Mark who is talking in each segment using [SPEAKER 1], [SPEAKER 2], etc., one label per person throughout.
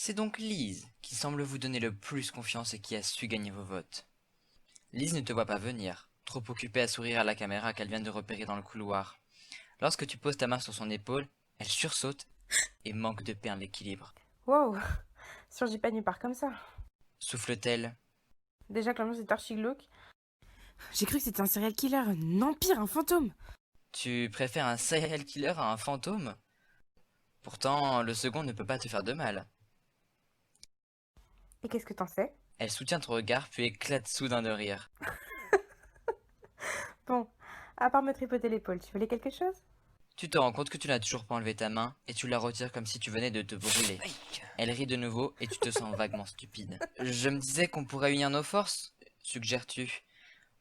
[SPEAKER 1] C'est donc Lise qui semble vous donner le plus confiance et qui a su gagner vos votes. Lise ne te voit pas venir, trop occupée à sourire à la caméra qu'elle vient de repérer dans le couloir. Lorsque tu poses ta main sur son épaule, elle sursaute et manque de perdre l'équilibre.
[SPEAKER 2] Wow, surgis pas nulle part comme ça.
[SPEAKER 1] Souffle-t-elle.
[SPEAKER 2] Déjà que l'ambiance est archi glauque. J'ai cru que c'était un serial killer, non pire, un fantôme.
[SPEAKER 1] Tu préfères un serial killer à un fantôme? Pourtant, le second ne peut pas te faire de mal.
[SPEAKER 2] Et qu'est-ce que t'en sais?
[SPEAKER 1] Elle soutient ton regard puis éclate soudain de rire.
[SPEAKER 2] Bon, à part me tripoter l'épaule, tu voulais quelque chose?
[SPEAKER 1] Tu te rends compte que tu n'as toujours pas enlevé ta main et tu la retires comme si tu venais de te brûler. Elle rit de nouveau et tu te sens vaguement stupide. Je me disais qu'on pourrait unir nos forces, suggères-tu.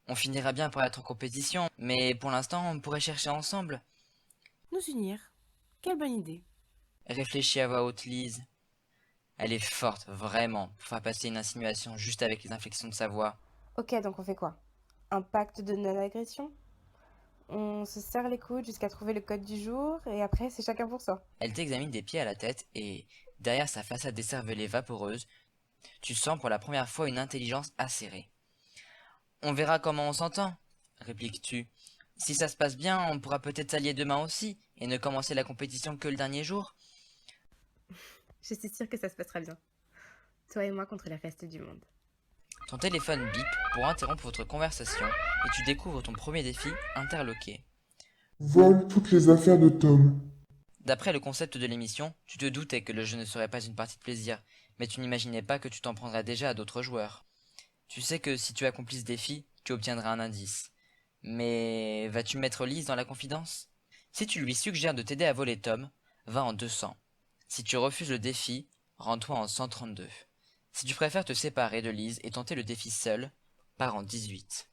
[SPEAKER 1] On finira bien par être en compétition, mais pour l'instant on pourrait chercher ensemble.
[SPEAKER 2] Nous unir. Quelle bonne idée.
[SPEAKER 1] Réfléchis à voix haute, Lise. Elle est forte, vraiment, pour faire passer une insinuation juste avec les inflexions de sa voix.
[SPEAKER 2] Ok, donc on fait quoi? Un pacte de non-agression? On se serre les coudes jusqu'à trouver le code du jour, et après c'est chacun pour soi.
[SPEAKER 1] Elle t'examine des pieds à la tête et, derrière sa façade décervelée vaporeuse, tu sens pour la première fois une intelligence acérée. On verra comment on s'entend, répliques-tu. Si ça se passe bien, on pourra peut-être s'allier demain aussi, et ne commencer la compétition que le dernier jour.
[SPEAKER 2] Je suis sûre que ça se passera bien. Toi et moi contre le reste du monde.
[SPEAKER 1] Ton téléphone bip pour interrompre votre conversation, et tu découvres ton premier défi interloqué.
[SPEAKER 3] Vole toutes les affaires de Tom.
[SPEAKER 1] D'après le concept de l'émission, tu te doutais que le jeu ne serait pas une partie de plaisir, mais tu n'imaginais pas que tu t'en prendrais déjà à d'autres joueurs. Tu sais que si tu accomplis ce défi, tu obtiendras un indice. Mais vas-tu mettre Lise dans la confidence? Si tu lui suggères de t'aider à voler Tom, va en 200. Si tu refuses le défi, rends-toi en 132. Si tu préfères te séparer de Lise et tenter le défi seul, pars en 18.